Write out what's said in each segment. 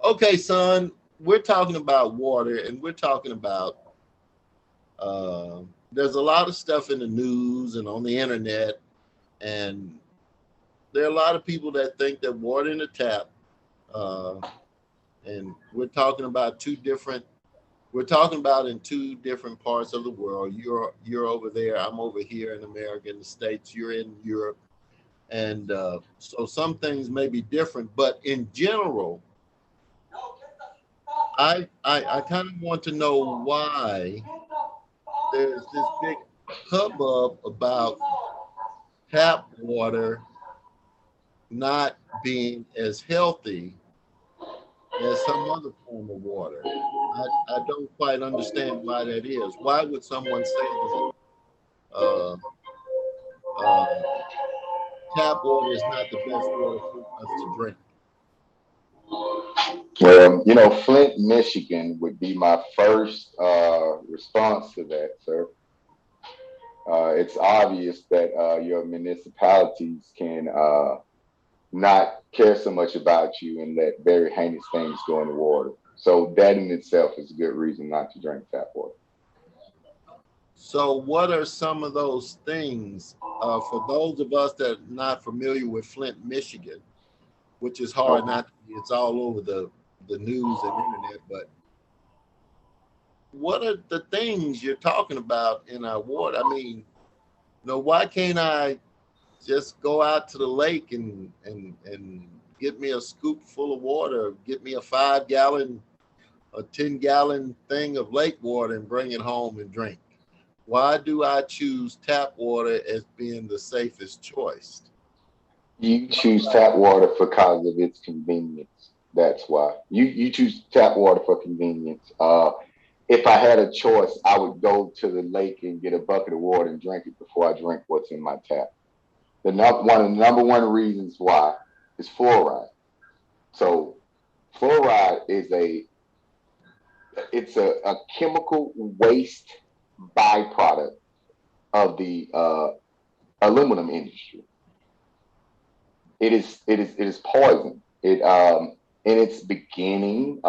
Okay, son, we're talking about water, and we're talking about uh, there's a lot of stuff in the news and on the internet, and there are a lot of people that think that water in the tap, uh, and we're talking about in two different parts of the world. You're over there, I'm over here in America, in the States, you're in Europe, and so some things may be different, but in general, I kind of want to know why there's this big hubbub about tap water not being as healthy as some other form of water. I don't quite understand why that is. Why would someone say that uh, uh, tap water is not the best water for us to drink? Well, Flint, Michigan would be my first response to that, sir. It's obvious that your municipalities can not care so much about you and let very heinous things go in the water. So that in itself is a good reason not to drink tap water. So, what are some of those things for those of us that are not familiar with Flint, Michigan, which is hard Okay. not to be, it's all over the news and internet, but what are the things you're talking about in our water? I mean, why can't I just go out to the lake and get me a scoop full of water, get me a 5 gallon, a 10 gallon thing of lake water and bring it home and drink? Why do I choose tap water as being the safest choice? You choose tap water because of its convenience. That's why you choose tap water for convenience. If I had a choice, I would go to the lake and get a bucket of water and drink it before I drink what's in my tap. One of the number one reasons why is fluoride. So fluoride is a chemical waste byproduct of the aluminum industry. It is poison. It in its beginning,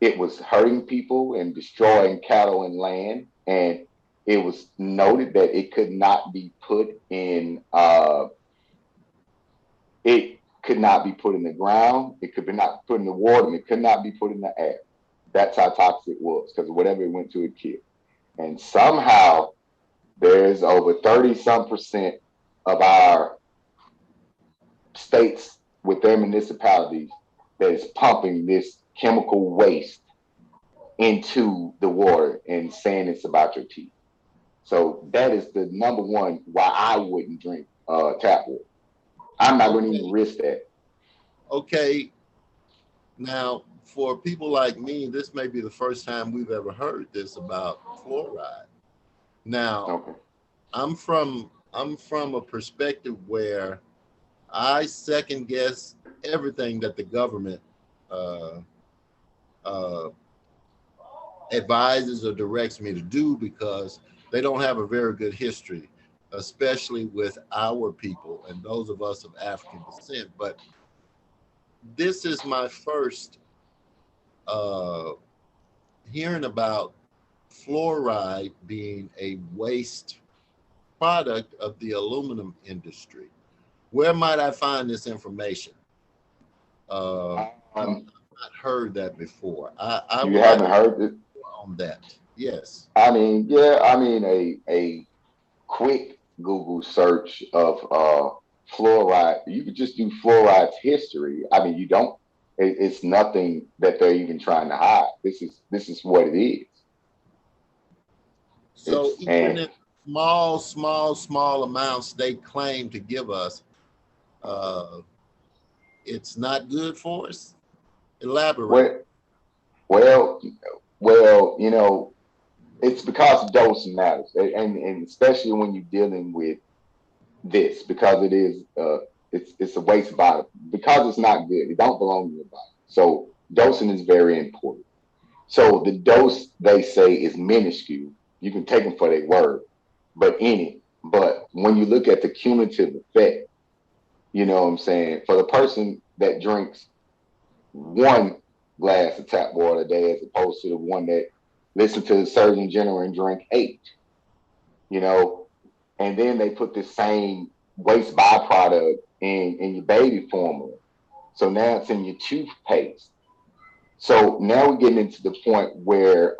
it was hurting people and destroying cattle and land, and it was noted that it could not be put in it could not be put in the ground. It could be not put in the water, and it could not be put in the air. That's how toxic it was because whatever it went to, it killed. And somehow there's over 30 some percent of our states with their municipalities that is pumping this chemical waste into the water and saying it's about your teeth. So that is the number one why I wouldn't drink tap water. I'm not going to even Okay, risk that. okay. Now, for people like me, this may be the first time we've ever heard this about fluoride. Now, Okay. I'm from a perspective where I second guess everything that the government uh, uh, advises or directs me to do because they don't have a very good history, especially with our people and those of us of African descent. But this is my first uh, hearing about fluoride being a waste product of the aluminum industry. Where might I find this information? I've Um, not heard that before. I you would like haven't to heard it. know on that. Yes. I mean, yeah, I mean a quick Google search of fluoride. You could just do fluoride's history. I mean, you don't. It's nothing that they're even trying to hide. This is what it is. So It's even and in small amounts they claim to give us, uh, it's not good for us. Elaborate. well, well, well, it's because dose matters, and especially when you're dealing with this because it's a waste bottle because it's not good. It don't belong in your body. So dosing is very important. So the dose they say is minuscule. You can take them for their word, but in it. But when you look at the cumulative effect, you know what I'm saying? For the person that drinks one glass of tap water a day as opposed to the one that listen to the Surgeon General and drink 8, you know, and then they put the same waste byproduct in your baby formula. So now it's in your toothpaste. So now we're getting into the point where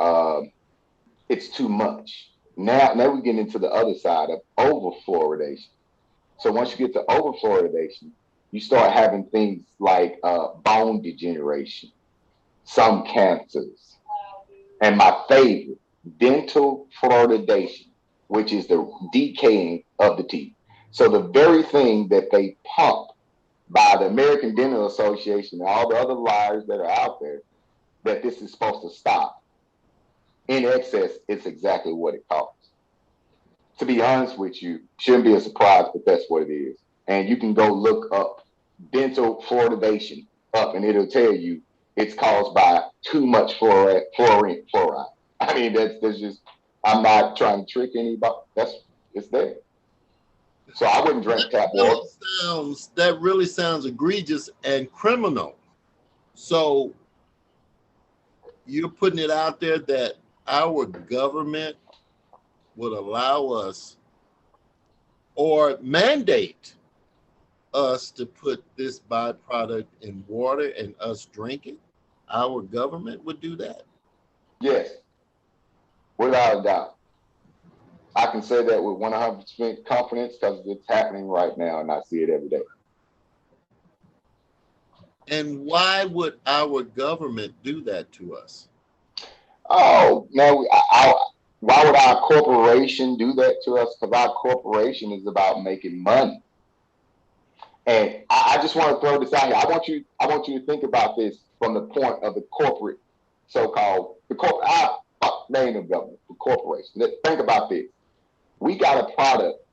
it's too much. Now we're getting into the other side of over fluoridation. So once you get to over fluoridation, you start having things like bone degeneration, some cancers, and my favorite, dental fluoridation, which is the decaying of the teeth. So the very thing that they pump by the American Dental Association and all the other liars that are out there that this is supposed to stop, in excess, it's exactly what it costs. To be honest with you, shouldn't be a surprise, but that's what it is. And you can go look up dental fluoridation up, and it'll tell you it's caused by too much fluoride. I mean, that's just. I'm not trying to trick anybody. It's there. So I wouldn't drink tap water. That really sounds egregious and criminal. So you're putting it out there that our government would allow us or mandate us to put this byproduct in water and us drink it? Our government would do that? Yes, without a doubt. I can say that with 100% confidence because it's happening right now and I see it every day. And why would our government do that to us? Oh, now, why would our corporation do that to us? Because our corporation is about making money. And I just want to throw this out here. I want you to think about this from the point of the corporate, so-called the corporate. Name of government, the corporation. Think about this. We got a product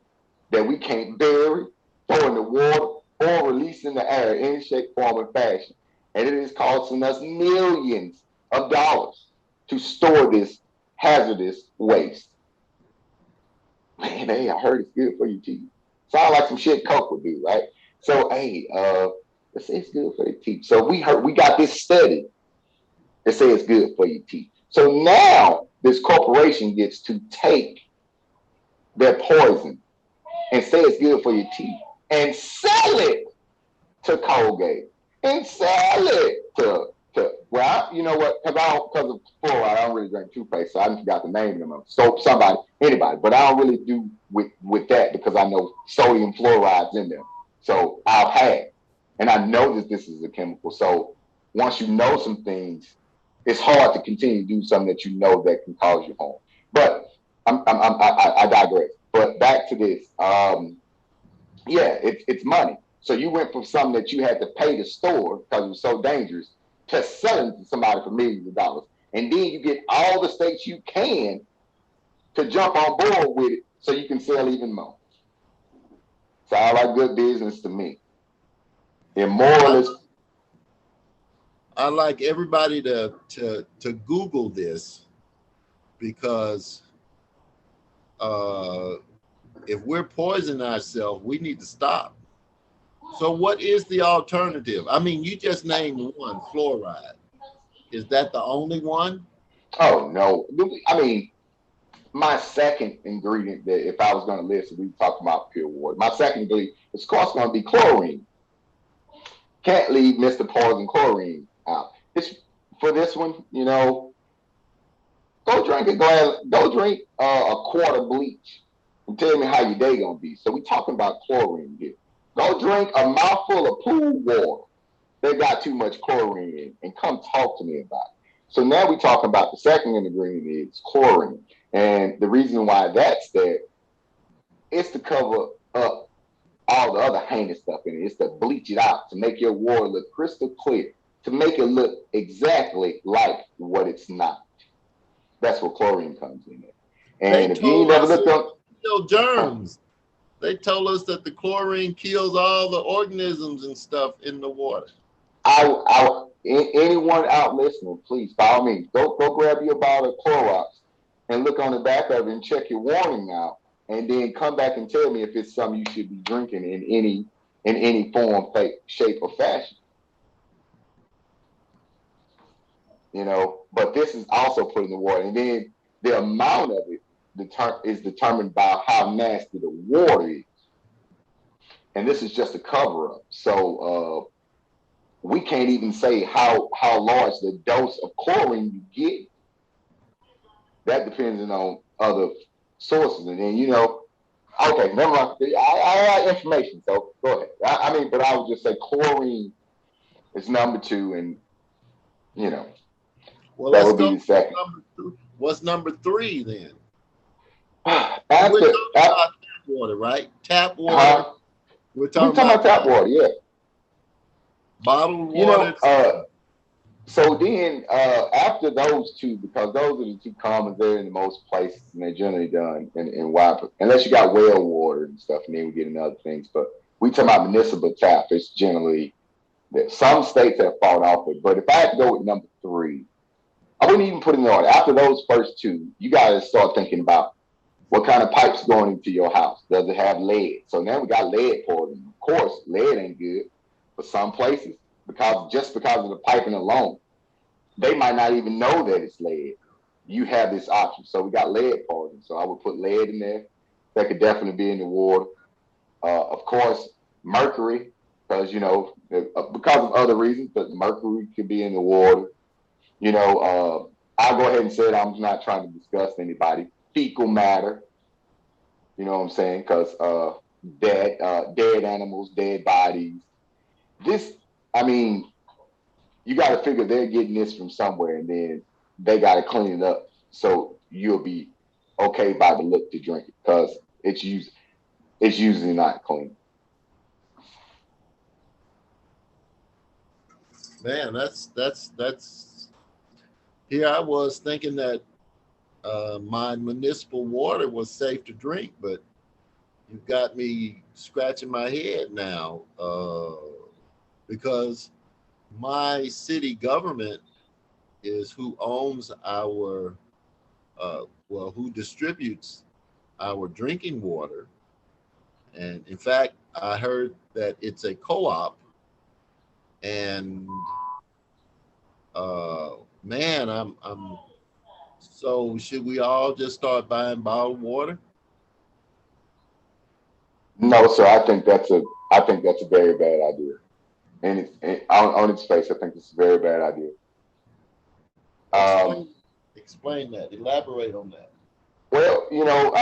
that we can't bury, throw in the water, or release in the air in any shape, form, or fashion, and it is costing us millions of dollars to store this hazardous waste. Man, hey, I heard it's good for your teeth. Sound like some shit Coke would do, right? So, hey, let's say it's good for your teeth. So we got this study that says it's good for your teeth. So now this corporation gets to take their poison and say it's good for your teeth and sell it to Colgate and sell it to well, you know what? Because of fluoride, I don't really drink toothpaste, so I forgot the name of them. So anybody, but I don't really do with that because I know sodium fluoride's in there. So I'll have, and I know that this is a chemical. So once you know some things, it's hard to continue to do something that you know that can cause you harm. But I digress. But back to this. Yeah, it's money. So you went from something that you had to pay to store because it was so dangerous to selling to somebody for millions of dollars. And then you get all the states you can to jump on board with it so you can sell even more. Sound like good business to me. Immoral is. I like everybody to Google this because if we're poisoning ourselves, we need to stop. So what is the alternative? I mean, you just named one, fluoride. Is that the only one? Oh, no. I mean, my second ingredient that if I was going to list, we talk about pure water. My second ingredient is, of course, going to be chlorine. Can't leave Mr. Poison Chlorine out. It's, for this one, you know, go drink a quart of bleach and tell me how your day going to be. So we talking about chlorine here. Go drink a mouthful of pool water that got too much chlorine in and come talk to me about it. So now we talking about the second ingredient is chlorine. And the reason why that's there is to cover up all the other heinous stuff in it. It's to bleach it out, to make your water look crystal clear, to make it look exactly like what it's not. That's what chlorine comes in there. And if you never looked up, kill germs. They told us that the chlorine kills all the organisms and stuff in the water. Anyone out listening, please, by all means, go grab your bottle of Clorox and look on the back of it and check your warning out, and then come back and tell me if it's something you should be drinking in any form, shape, or fashion. you know, but this is also put in the water. And then the amount of it is determined by how nasty the water is. And this is just a cover up. So we can't even say how large the dose of chlorine you get. That depends on other sources. And then, you know, okay, never mind. I have information, so go ahead. I mean, but I would just say chlorine is number two, and you know, Well, that let's would go be the second. number two. What's number three then? We're After, talking about tap water, right? Tap water. We're we talking talking about tap water, yeah. bottled You water. know, so then after those two, because those are the two common, they're in the most places, and they're generally done in wide, unless you got well water and stuff, and then we get into other things. But we talk about municipal tap. It's generally that some states have fallen off with. But if I had to go with number three, I wouldn't even put it in order. After those first two, you got to start thinking about what kind of pipes going into your house. Does it have lead? So now we got lead poisoning. Of course, lead ain't good for some places because of the piping alone, they might not even know that it's lead. You have this option. So we got lead poisoning. So I would put lead in there. That could definitely be in the water. Of course, mercury, because you know, because of other reasons, but mercury could be in the water. You know, I'll go ahead and say it. I'm not trying to disgust anybody. Fecal matter. You know what I'm saying? Because dead animals, dead bodies. This, I mean, you got to figure they're getting this from somewhere, and then they got to clean it up so you'll be okay by the look to drink it because it's usually not clean. Man, that's. Here I was thinking that my municipal water was safe to drink, but you've got me scratching my head now because my city government is who owns our, well, who distributes our drinking water. And in fact, I heard that it's a co-op, and uh, man, I'm. So should we all just start buying bottled water? No, sir. I think that's a very bad idea, and on its face, I think it's a very bad idea. Um, Explain, explain that. Elaborate on that. well, you know,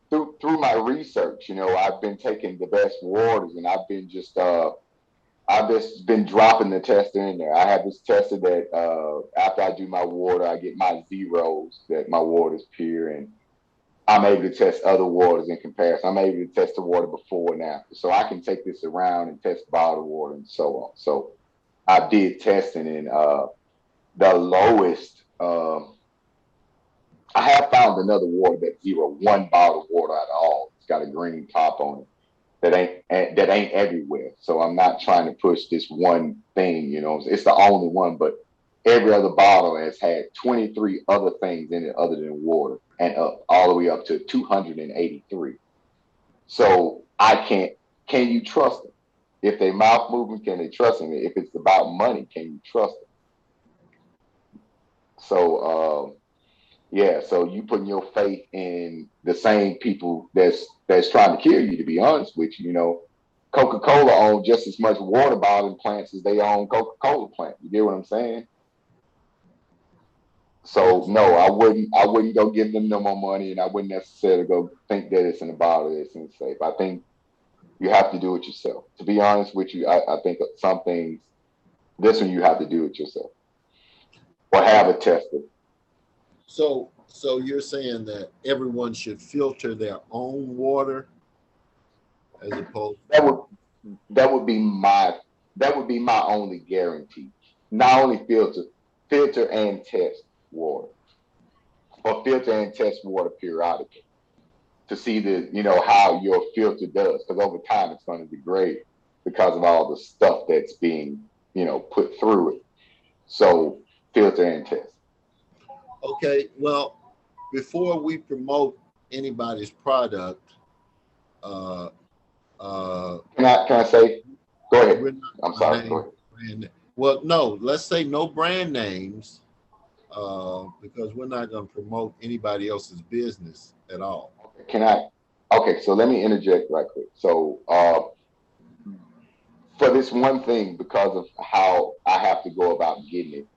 through my research, you know, I've been taking the best waters, and I've just been dropping the tester in there. I have this tester that after I do my water, I get my zeros that my water is pure, and I'm able to test other waters in comparison. I'm able to test the water before and after, so I can take this around and test bottled water and so on. So I did testing, and the lowest. I have found another water that's zero, one bottled water out of all. It's got a green top on it that ain't everywhere. So I'm not trying to push this one thing, you know. It's the only one, but every other bottle has had 23 other things in it other than water, and up all the way up to 283. So I can't. Can you trust them? If they mouth moving, can they trust them? If it's about money, can you trust them? So yeah, so you putting your faith in the same people that's trying to kill you. To be honest with you, you know, Coca-Cola owns just as much water bottling plants as they own Coca-Cola plant. You get what I'm saying? So Yes. no, I wouldn't go give them no more money, and I wouldn't necessarily go think that it's in a bottle that's in safe. I think you have to do it yourself. To be honest with you, I think some things this one you have to do it yourself or have a tester. So you're saying that everyone should filter their own water as opposed That to. would that would be my only guarantee. Not only filter and test water, or filter and test water periodically to see how your filter does, because over time it's going to degrade because of all the stuff that's being put through it. So filter and test. Okay, well, before we promote anybody's product, uh, uh, Can I say? Go ahead. we're not I'm going to sorry. Go name ahead. brand. Well, no, let's say no brand names, because we're not going to promote anybody else's business at all. Can I? Okay, so let me interject right quick. So for this one thing, because of how I have to go about getting it,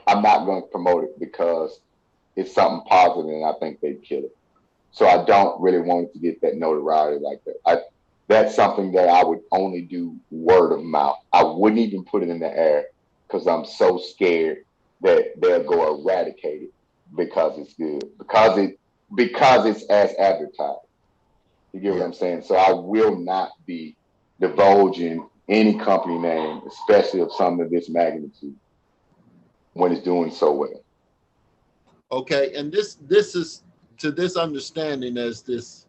I'm not going to promote it because it's something positive and I think they'd kill it. So I don't really want it to get that notoriety like that. That's something that I would only do word of mouth. I wouldn't even put it in the air because I'm so scared that they'll go eradicate it because it's good. Because it's as advertised. You get what Yeah. I'm saying? So I will not be divulging any company name, especially of something of this magnitude, when it's doing so well. Okay. And this is to this understanding as this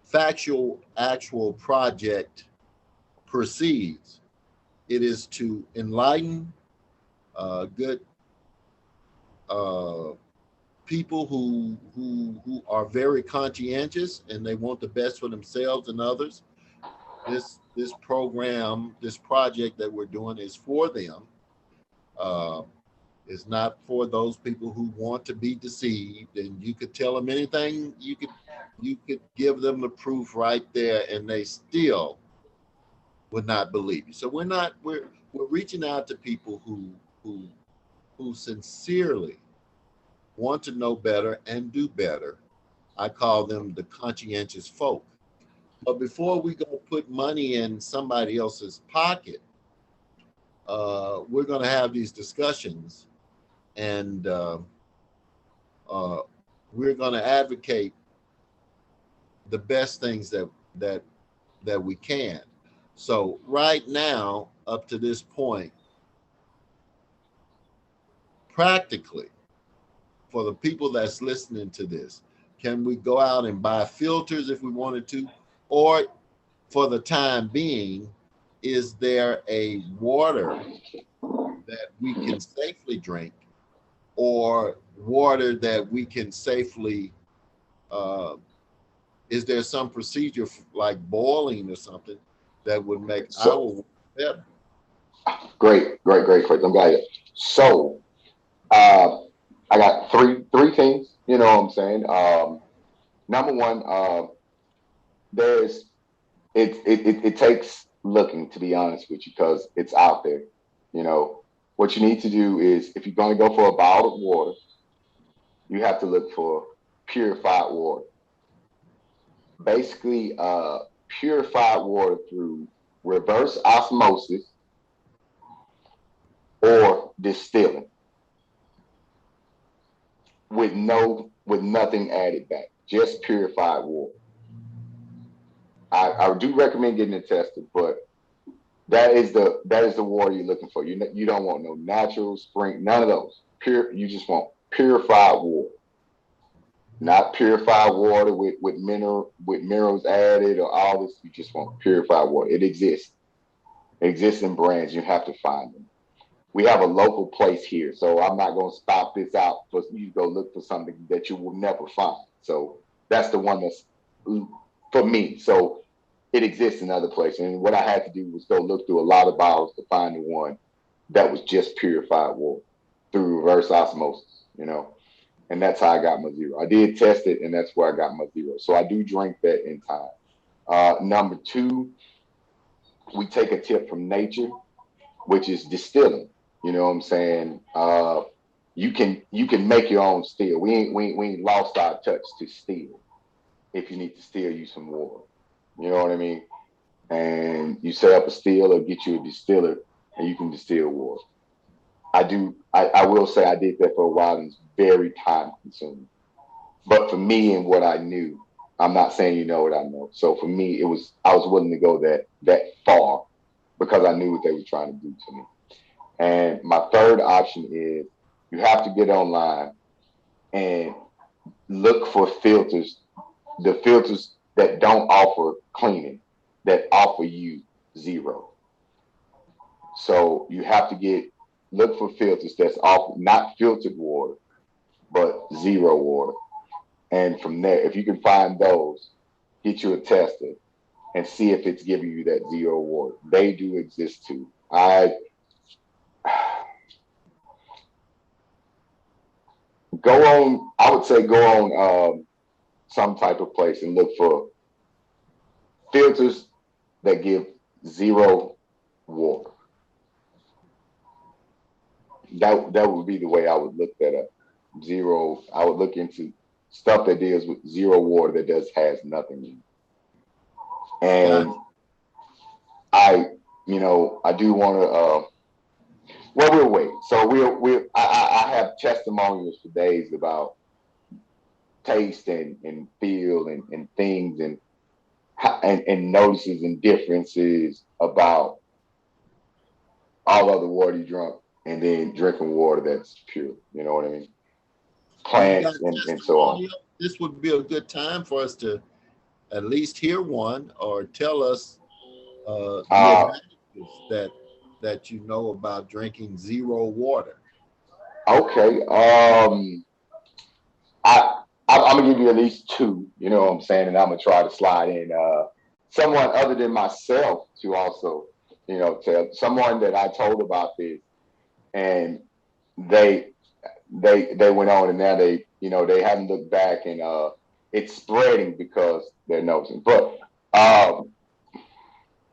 factual actual project proceeds. It is to enlighten good uh, people who are very conscientious and they want the best for themselves and others. This program, this project that we're doing is for them. Uh, it's not for those people who want to be deceived. And you could tell them anything. You could give them the proof right there, and they still would not believe you. So we're reaching out to people who who sincerely want to know better and do better. I call them the conscientious folk. But before we go put money in somebody else's pocket, we're going to have these discussions, and uh, we're going to advocate the best things that that we can. So right now, up to this point, practically, for the people that's listening to this, can we go out and buy filters if we wanted to, or for the time being, is there a water that we can safely drink, or water that we can safely uh, is there some procedure like boiling or something that would make our So water better? great question. I'm glad. So uh, I got three things. You know what I'm saying? Number one, there's it takes looking, to be honest with you, because it's out there. You know what you need to do is, if you're going to go for a bottled water, you have to look for purified water. Basically, purified water through reverse osmosis or distilling with nothing added back, just purified water. I do recommend getting it tested, but that is the water you're looking for. You don't want no natural spring, none of those. Pure, you just want purified water, not purified water with minerals added or all this. You just want purified water. It exists. It exists in brands. You have to find them. We have a local place here, so I'm not going to stop this out for you to go look for something that you will never find. So that's the one that's for me. So it exists in other places. And what I had to do was go look through a lot of bottles to find the one that was just purified water through reverse osmosis, and that's how I got my zero. I did test it, and that's where I got my zero. So I do drink that in time. Number two, we take a tip from nature, which is distilling. You know what I'm saying? You can make your own still. We ain't lost our touch to still. If you need to still, use some water. You know what I mean? And you set up a still or get you a distiller, and you can distill water. I will say I did that for a while, and it's very time consuming. But for me and what I knew, I'm not saying you know what I know. So for me, I was willing to go that far because I knew what they were trying to do to me. And my third option is you have to get online and look for filters, the filters that don't offer cleaning, that offer you zero. So you have to look for filters that's offer not filtered water, but zero water. And from there, if you can find those, get you a tester and see if it's giving you that zero water. They do exist too. I would say go on some type of place and look for filters that give zero water. That would be the way I would look that up. Zero. I would look into stuff that deals with zero water that has nothing in it. And I do want to. Well, we'll wait. So I have testimonials for days about taste and feel and things and notices and differences about all other water you drunk and then drinking water that's pure. You know what I mean? Plants and so on. This would be a good time for us to at least hear one or tell us the advantages that you know about drinking zero water. Okay. I'm gonna give you at least two, you know what I'm saying, and I'm gonna try to slide in someone other than myself to also, tell someone that I told about this, and they went on, and now they haven't looked back, and it's spreading because they're nosing. But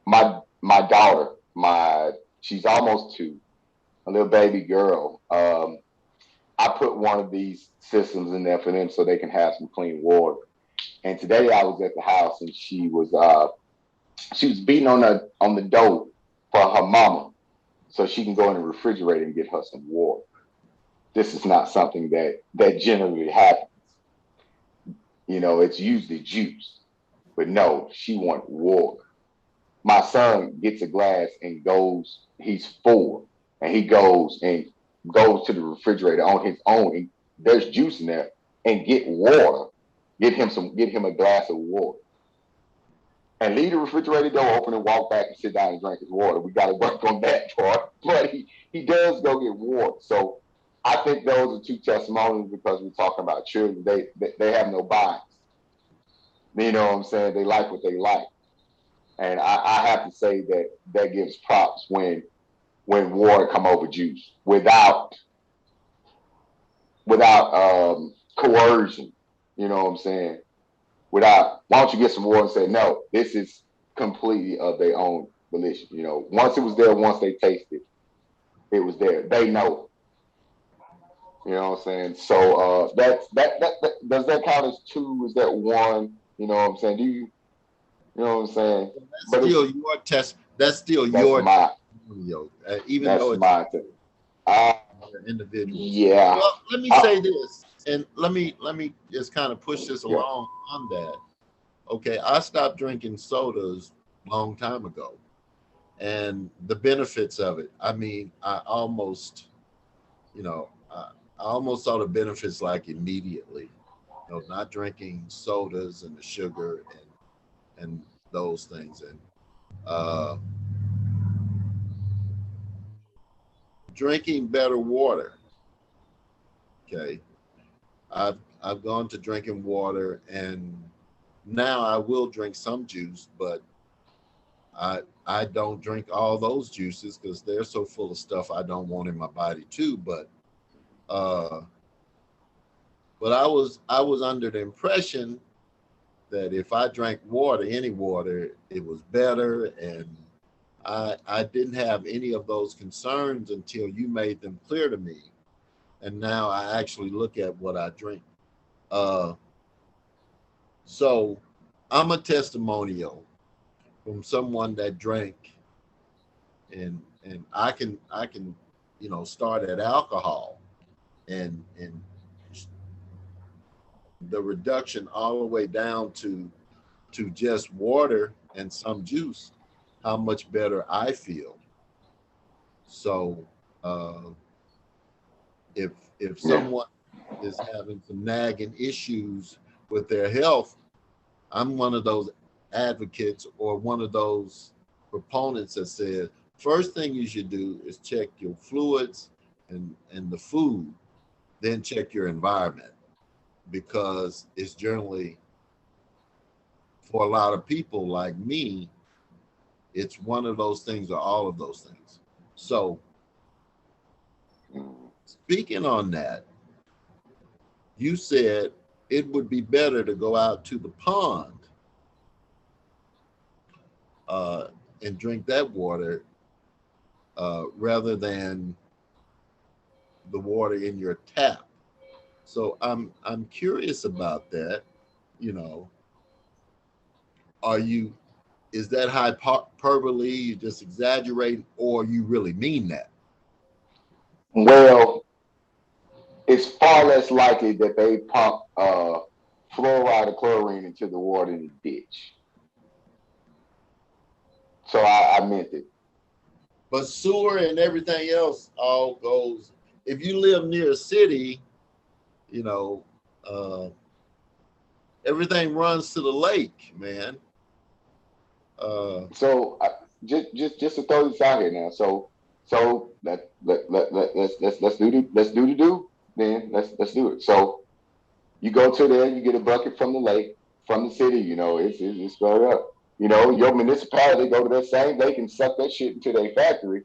my daughter, she's almost 2, a little baby girl. I put one of these systems in there for them so they can have some clean water. And today I was at the house and she was beating on the door for her mama so she can go in the refrigerator and get her some water. This is not something that generally happens. It's usually juice, but no, she wanted water. My son gets a glass and he's 4, and he goes to the refrigerator on his own, and there's juice in there, and get water. Get him a glass of water. And leave the refrigerator door open and walk back and sit down and drink his water. We got to work on that part. But he does go get water. So I think those are 2 testimonies because we're talking about children. They have no bias. You know what I'm saying? They like what they like. And I have to say that gives props when water come over juice without coercion. You know what I'm saying? Why don't you get some water and say, no, this is completely of their own volition. Once it was there, once they tasted, it was there. They know. You know what I'm saying? So that does that count as 2? Is that 1? You know what I'm saying? You know what I'm saying? That's still your test. That's still your testimonial. Even that's though it's my individual. Yeah. Well, let me say this, and let me just kind of push this along on that. Okay, I stopped drinking sodas a long time ago, and the benefits of it. I mean, I almost saw the benefits like immediately. Not drinking sodas and the sugar and those things, and uh, drinking better water. Okay, I've gone to drinking water, and now I will drink some juice, but I don't drink all those juices because they're so full of stuff I don't want in my body too. Uh, but I was under the impression that if I drank water, any water, it was better, and I didn't have any of those concerns until you made them clear to me, and now I actually look at what I drink. Uh, so I'm a testimonial from someone that drank, and I can start at alcohol and the reduction all the way down to just water and some juice, how much better I feel. So uh, if someone is having some nagging issues with their health, I'm one of those advocates or one of those proponents that says first thing you should do is check your fluids and the food, then check your environment, because it's generally, for a lot of people like me, it's one of those things or all of those things. So speaking on that, you said it would be better to go out to the pond uh, and drink that water rather than the water in your tap. So I'm curious about that. You know, are you is that hyperbole? You just exaggerate, or you really mean that? Well, it's far less likely that they pump fluoride or chlorine into the water in the ditch. So I meant it. But sewer and everything else all goes. If you live near a city, you know, uh, everything runs to the lake, man. Uh, So just to throw this out here now. So let's do the do. Then let's do it. So you go to there, you get a bucket from the lake, from the city. You know, it's straight up. You know, your municipality go to that same lake and suck that shit into their factory,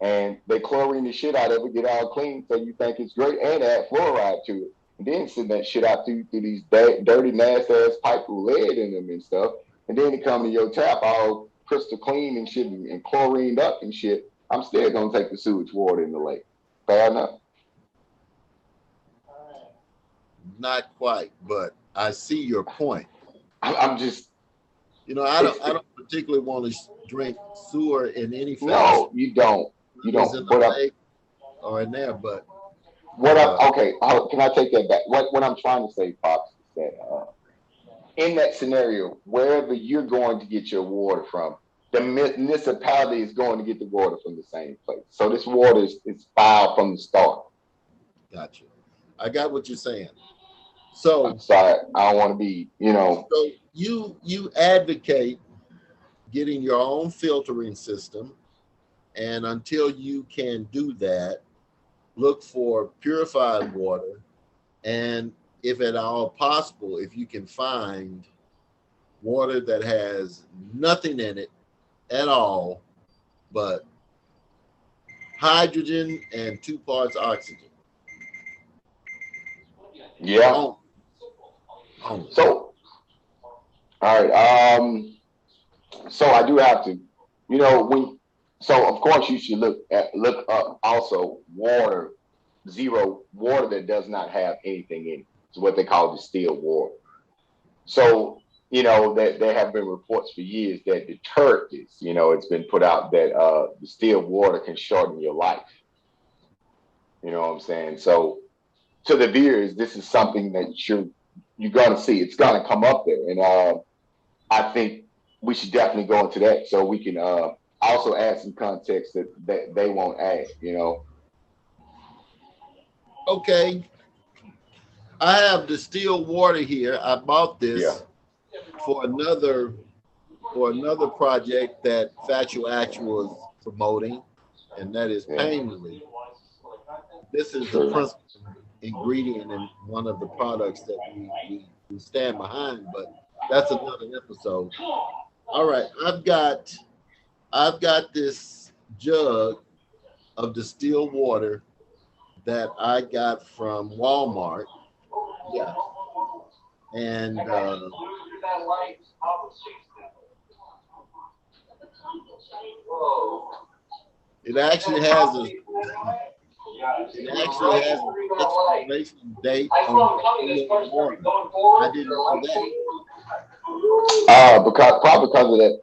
and they chlorine the shit out of it, get all clean, so you think it's great, and add fluoride to it, and then send that shit out through these dirty, nasty ass pipe with lead in them and stuff, and then it come to your tap all crystal clean and shit and chlorined up and shit. I'm still gonna take the sewage water in the lake. Fair enough. Not quite, but I see your point. I'm just You know, I don't particularly want to drink sewer in any fashion. no, you don't, you Whether it's don't. in the lake or in there, but uh, Okay, can I take that back? What I'm trying to say, pops, is that in that scenario, wherever you're going to get your water from, the municipality is going to get the water from the same place. So this water is filed from the start. gotcha. I got what you're saying. I'm So, sorry, I don't want to be, so you advocate getting your own filtering system, and until you can do that, look for purified water, and if at all possible, if you can find water that has nothing in it at all but hydrogen and 2 parts oxygen. yeah. Only. Only. So, all right. So I do have to, when. So of course you should look up also water, zero water that does not have anything in it. It's what they call distilled water. So, that there have been reports for years that deterred this. It's been put out that distilled water can shorten your life. You know what I'm saying? So to the viewers, this is something that you're gonna see. It's gonna come up there, and I think we should definitely go into that so we can also add some context that they won't add. Okay. I have distilled water here. I bought Yeah. this for another project that Factual Actual is promoting, and that is Yeah. pain relief. This is the True. principal ingredient in one of the products that we stand behind, but that's another episode. All right, I've got this jug of distilled water that I got from Walmart. Yeah, and it actually has a it actually has an expiration date on distilled water. I didn't know that. Because probably because of that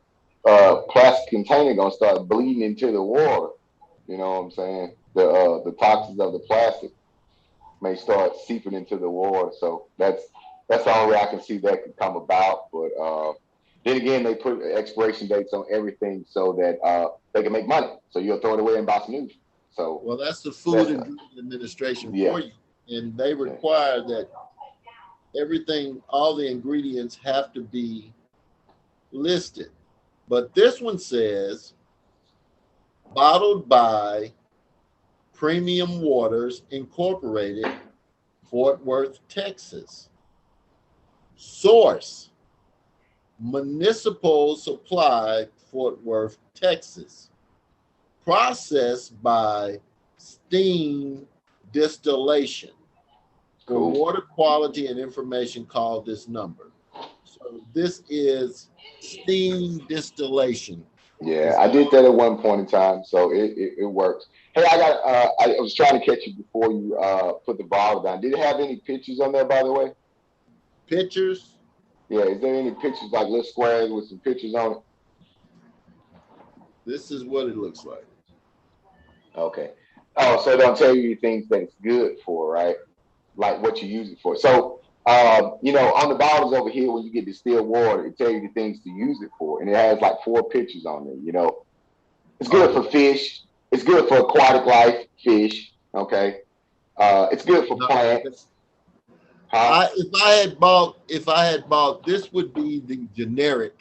plastic container gonna start bleeding into the water. You know what I'm saying? The toxins of the plastic may start seeping into the water. So that's the only way I can see that could come about. But then again, they put expiration dates on everything so that they can make money. So you'll throw it away and buy some new. So Well, that's the Food and Drug Administration yeah, for you, and they yeah. require that everything, all the ingredients have to be listed. But this one says bottled by Premium Waters Incorporated, Fort Worth, Texas. Source Municipal Supply, Fort Worth, Texas. Processed by steam distillation. For Cool. water quality and information, call this number. So this is steam distillation. Yeah, I did that at one point in time, so it works. Hey, I was trying to catch you before you put the bottle down. Did it have any pictures on there, by the way? Pictures? Yeah, is there any pictures like little squares with some pictures on it? This is what it looks like. Okay. Oh, so don't tell you things that it's good for, right? Like what you use it for. So, on the bottles over here, when you get distilled water, it tells you the things to use it for, and it has like 4 pictures on there. It's good for fish. It's good for aquatic life, fish. Okay. It's good for plants. Huh? If I had bought, this would be the generic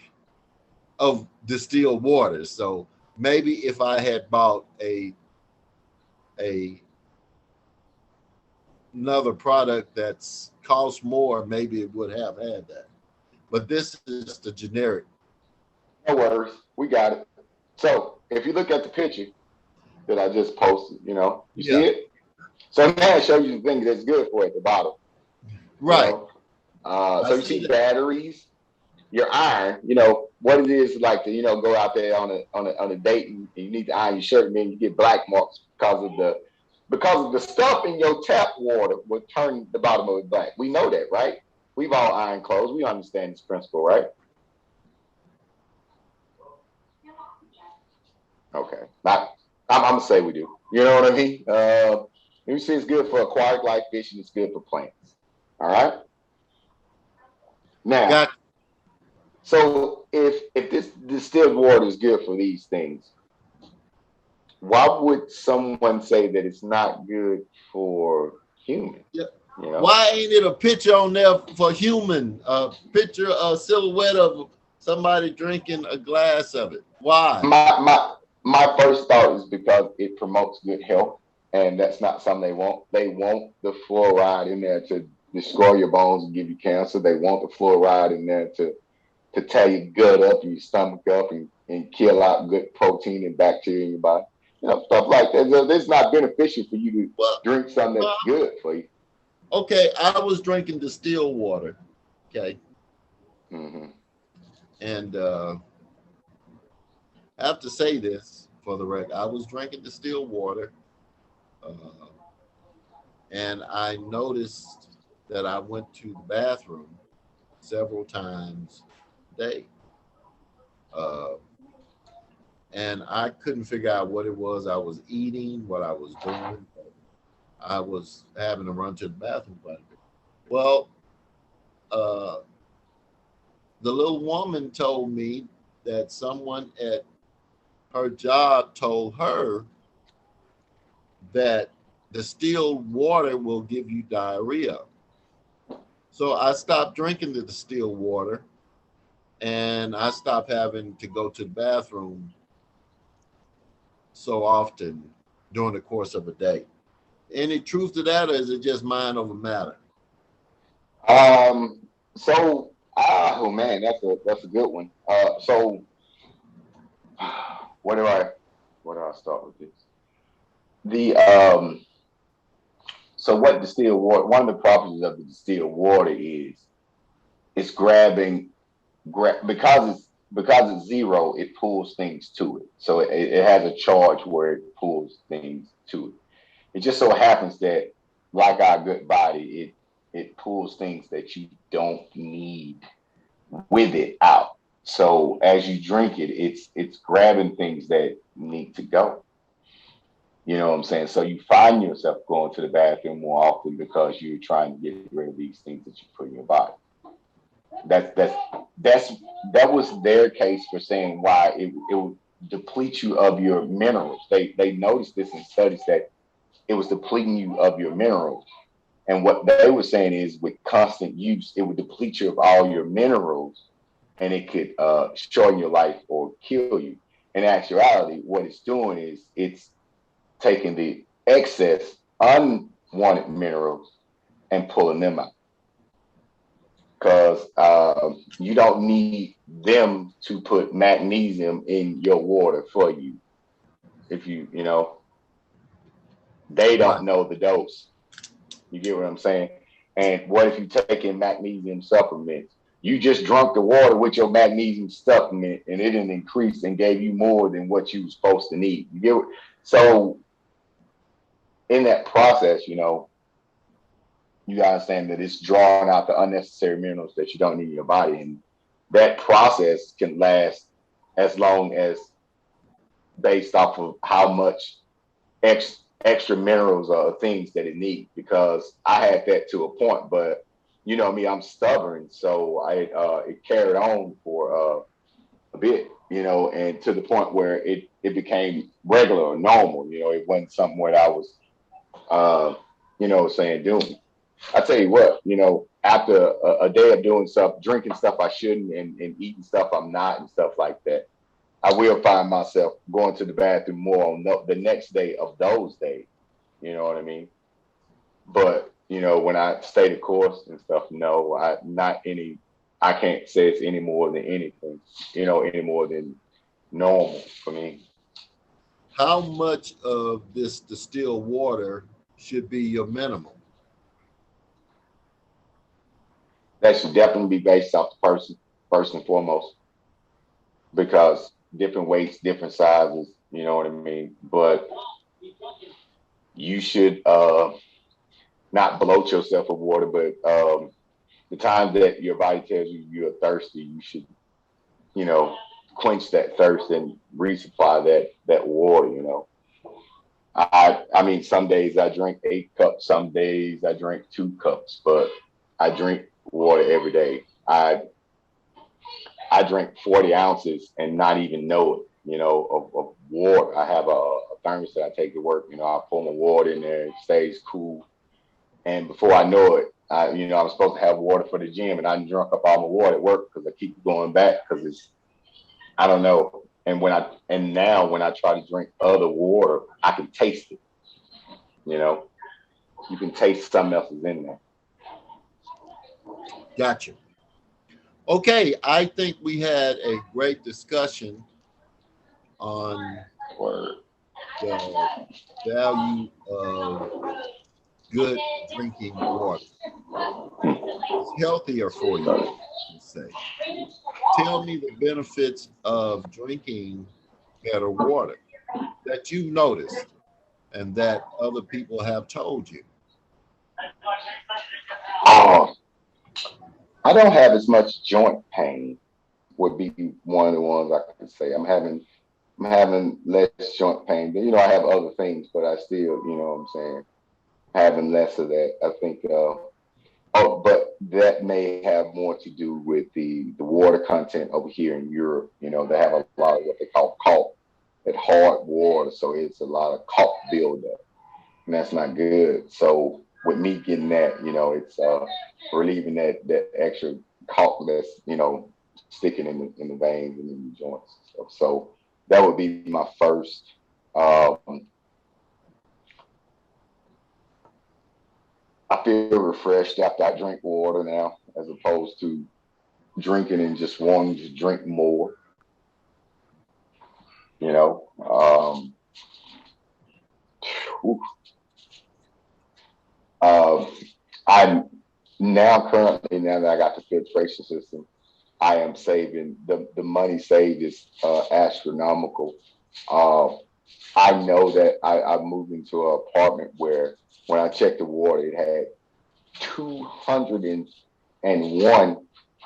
of distilled water. So maybe if I had bought another product that's cost more, maybe it would have had that. But this is the generic. No worries, we got it. So if you look at the picture that I just posted, you see it. So now it shows you the thing that's good for at the bottom. Right. So you see batteries, your iron. What it is like to go out there on a date and you need to iron your shirt, and then you get black marks because of the stuff in your tap water will turn the bottom of it black. We know that, right? We've all ironed clothes. We understand this principle, right? Okay. I'm gonna say we do. You know what I mean? You see, it's good for aquatic life, fish, and it's good for plants. All right. Now, so if this distilled water is good for these things, why would someone say that it's not good for humans? Yeah. Why ain't it a picture on there for human? A picture, a silhouette of somebody drinking a glass of it. Why? My first thought is because it promotes good health, and that's not something they want. They want the fluoride in there to destroy your bones and give you cancer. They want the fluoride in there to tear your gut up and your stomach up and kill out good protein and bacteria in your body. Stuff like that. It's not beneficial for you to drink something that's good for you. Okay, I was drinking distilled water. Okay. Mm-hmm. And I have to say this for the record. I was drinking distilled water. And I noticed that I went to the bathroom several times a day. And I couldn't figure out what it was I was eating, what I was doing. I was having to run to the bathroom quite a bit. Well, the little woman told me that someone at her job told her that distilled water will give you diarrhea. So I stopped drinking the distilled water and I stopped having to go to the bathroom so often during the course of a day. Any truth to that, or is it just mind over matter? So oh man, that's a good one. So where do I start with this? So what distilled water, one of the properties of the distilled water is it's because it's zero, it pulls things to it. So it has a charge where it pulls things to it. It just so happens that, like our good body, it pulls things that you don't need with it out. So as you drink it, it's grabbing things that need to go. You know what I'm saying? So you find yourself going to the bathroom more often because you're trying to get rid of these things that you put in your body. That was their case for saying why it would deplete you of your minerals. They noticed this in studies that it was depleting you of your minerals. And what they were saying is with constant use, it would deplete you of all your minerals and it could shorten your life or kill you. In actuality, what it's doing is it's taking the excess unwanted minerals and pulling them out. Because you don't need them to put magnesium in your water for you. If they don't know the dose. You get what I'm saying? And what if you take in magnesium supplements? You just drunk the water with your magnesium supplement, and it didn't increase and gave you more than what you were supposed to need. You get so in that process, you know, you gotta understand that it's drawing out the unnecessary minerals that you don't need in your body, and that process can last as long as based off of how much extra minerals or things that it needs. Because I had that to a point, but you know me, I'm stubborn, so it carried on for a bit, you know, and to the point where it became regular or normal. You know, it wasn't something where I was, you know, saying doing. I tell you what, you know, after a day of doing stuff, drinking stuff I shouldn't, and eating stuff I'm not, and stuff like that, I will find myself going to the bathroom more on the next day of those days. You know what I mean? But you know, when I stay the course and stuff, no, I can't say it's any more than anything. You know, any more than normal for me. How much of this distilled water should be your minimum? That should definitely be based off the person first and foremost, because different weights, different sizes. You know what I mean? But you should not bloat yourself with water, but the time that your body tells you you're thirsty, you should, you know, quench that thirst and resupply that water. You know, I mean, some days I drink 8 cups, some days I drink 2 cups, but I drink water every day. I drink 40 ounces and not even know it. You know, of water. I have a thermos that I take to work. You know, I pour my water in there, it stays cool. And before I know it, you know, I'm supposed to have water for the gym, and I drunk up all my water at work because I keep going back because I don't know. And now when I try to drink other water, I can taste it. You know, you can taste something else is in there. Gotcha. Okay, I think we had a great discussion on Word. the value of good drinking water. It's healthier for you, let's say. Tell me the benefits of drinking better water that you noticed and that other people have told you. Oh, I don't have as much joint pain. Would be one of the ones I could say. I'm having less joint pain. You know, I have other things, but I still, you know what I'm saying, having less of that. I think but that may have more to do with the water content over here in Europe. You know, they have a lot of what they call caulk, that hard water, so it's a lot of caulk buildup, and that's not good. So with me getting that, you know, it's relieving that extra caulk that's, you know, sticking in the veins and in the joints and stuff. So that would be my first. Um, I feel refreshed after I drink water now, as opposed to drinking and just wanting to drink more. You know, whew. um, I'm now currently, now that I got the filtration system, I am saving the money saved is astronomical. Uh, I know that I moved into an apartment where when I checked the water, it had 201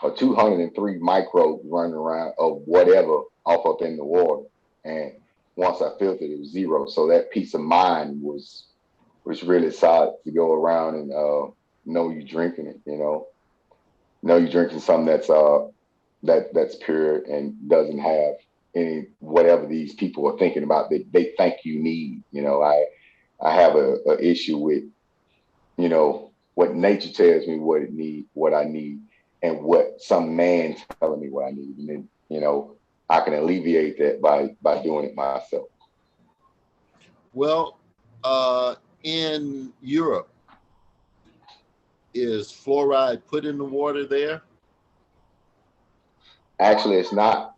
or 203 microbes running around of whatever off up in the water. And once I filtered, it was zero. So that peace of mind was really solid to go around and know you drinking it. You know you drinking something that's pure and doesn't have any whatever these people are thinking about that they think you need. You know, I have a issue with, you know, what nature tells me what it need, what I need, and what some man telling me what I need, and then, you know, I can alleviate that by doing it myself. Well, in Europe, is fluoride put in the water there? Actually, it's not.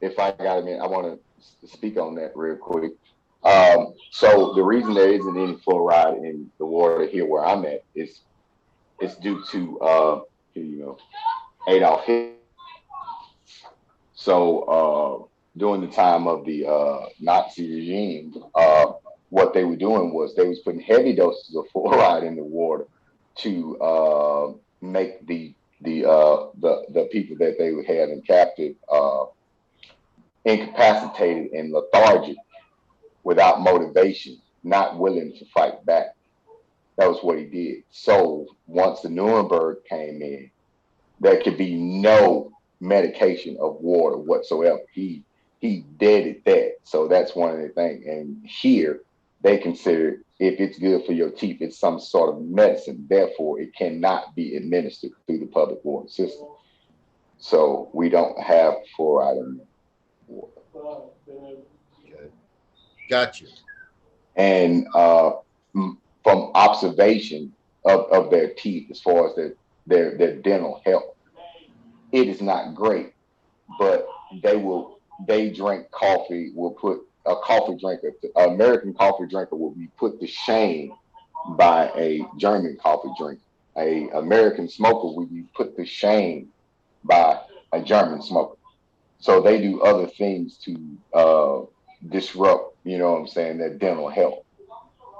If I got a minute, I want to speak on that real quick. So the reason there isn't any fluoride in the water here where I'm at is it's due to you know, Adolf Hitler. So during the time of the Nazi regime, what they were doing was they was putting heavy doses of fluoride in the water to make the people that they had in captive incapacitated and lethargic without motivation, not willing to fight back. That was what he did. So once the Nuremberg came in, there could be no medication of water whatsoever. He deaded that. So that's one of the things. And here they consider if it's good for your teeth, it's some sort of medicine. Therefore, it cannot be administered through the public water system. So we don't have fluoride in water. Okay. Gotcha. And from observation of their teeth, as far as their dental health, it is not great. But they drink coffee. Will put a coffee drinker, an American coffee drinker, will be put to shame by a German coffee drinker. A American smoker will be put to shame by a German smoker. So they do other things to disrupt, you know what I'm saying, their dental health.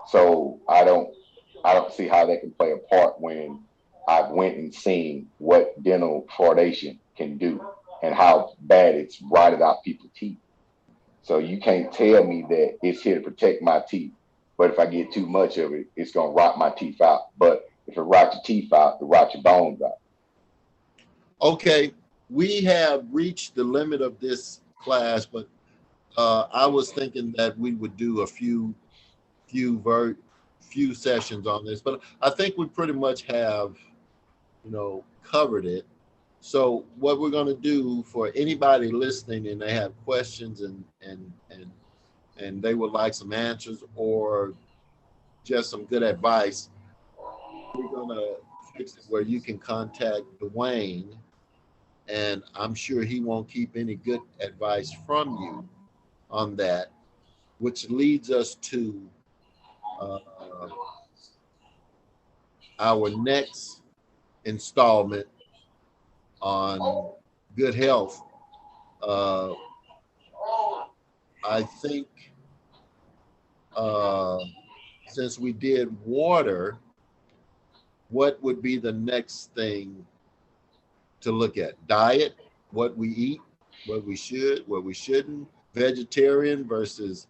So I don't see how they can play a part when I've went and seen what dental fluoridation can do and how bad it's rotted out people's teeth. So you can't tell me that it's here to protect my teeth, but if I get too much of it, it's gonna rot my teeth out. But if it rots your teeth out, it rots your bones out. Okay, we have reached the limit of this class, but I was thinking that we would do a few sessions on this, but I think we pretty much have, covered it. So what we're going to do for anybody listening and they have questions and they would like some answers or just some good advice, we're going to fix it where you can contact Dwayne, and I'm sure he won't keep any good advice from you on that, which leads us to uh, our next installment on good health. Uh, I think uh, since we did water, what would be the next thing to look at? Diet, what we eat, what we should, what we shouldn't, vegetarian versus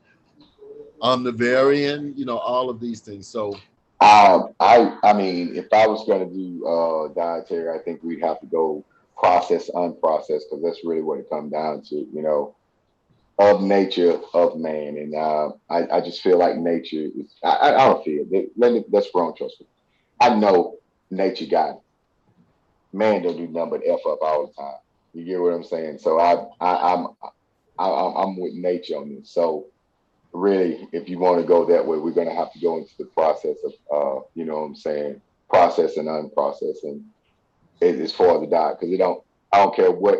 omnivorian, all of these things. So, I mean, if I was going to do dietary, I think we'd have to go processed, unprocessed, because that's really what it comes down to, of nature of man. And I just feel like nature is, I don't feel, that's wrong, trust me. I know nature got it. Man don't do nothing but F up all the time. You get what I'm saying? So I'm with nature on this. So really, if you want to go that way, we're going to have to go into the process of, you know what I'm saying, process and unprocessed, and as far as the diet, because I don't care what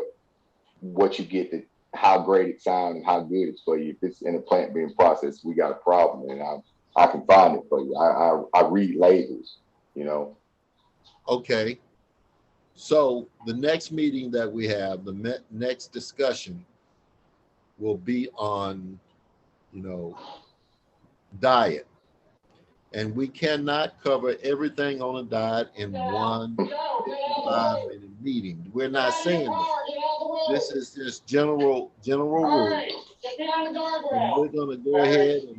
you get, how great it sounds and how good it's for you. If it's in a plant being processed, we got a problem, and I can find it for you. I read labels, you know. okay. So the next meeting that we have, the next discussion will be on, diet. And we cannot cover everything on a diet in one 55-minute meeting. We're not saying that. This is just general rules. And we're going to go ahead and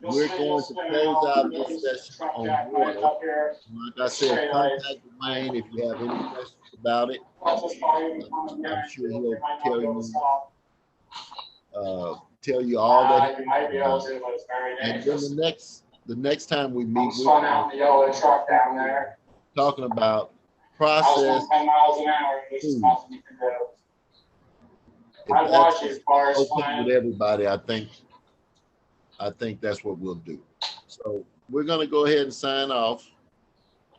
we're going to close out this session on water. Like I said, contact Dwayne if you have any questions about it. I'm sure he'll tell you all that. And then the next time we meet, we're talking about processed food. If that's okay with everybody, I think that's what we'll do. So we're gonna go ahead and sign off.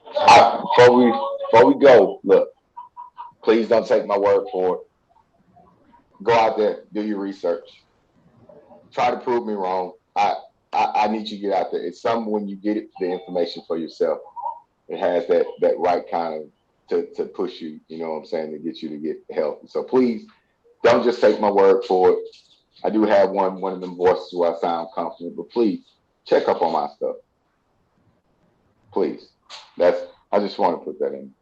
Before we go, look, please don't take my word for it. Go out there, do your research. Try to prove me wrong. I need you to get out there. It's something when you get the information for yourself. it has that right kind of to push you, you know what I'm saying, to get you to get healthy. So please don't just take my word for it. I do have one of them voices where I sound confident, but please check up on my stuff. Please. I just want to put that in.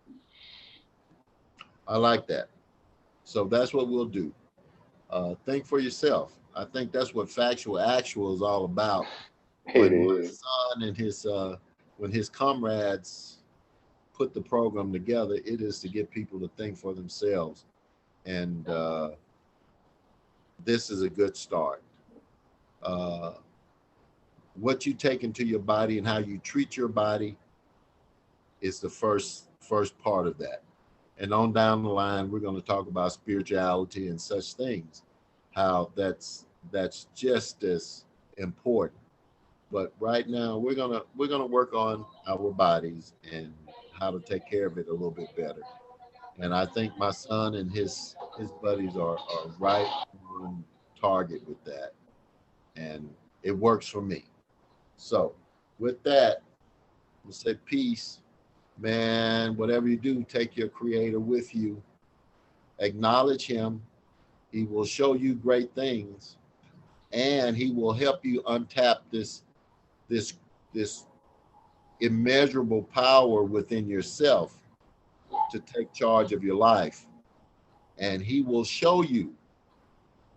I like that. So that's what we'll do. Think for yourself. I think that's what Factual Actual is all about. It When my is. son and when his comrades put the program together, it is to get people to think for themselves. And this is a good start. Uh, what you take into your body and how you treat your body is the first part of that. And on down the line, we're going to talk about spirituality and such things, how that's just as important. But right now, we're gonna work on our bodies and how to take care of it a little bit better. And I think my son and his buddies are right on target with that, and it works for me. So with that, we'll say peace, man. Whatever you do, take your creator with you. Acknowledge him. He will show you great things, and he will help you untap this this immeasurable power within yourself to take charge of your life. And he will show you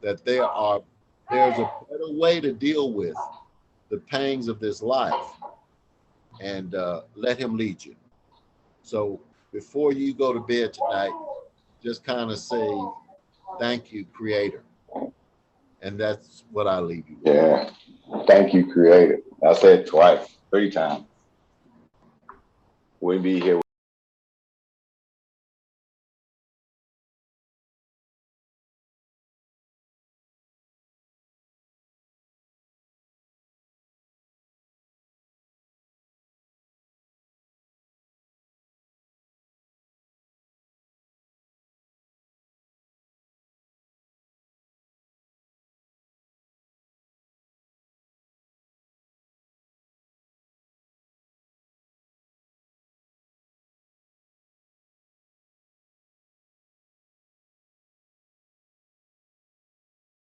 that there's a better way to deal with the pangs of this life, and let him lead you. So before you go to bed tonight, just kind of say thank you, creator. And that's what I leave you with. Yeah. Thank you, creator. I said twice, 3 times. Wouldn't be here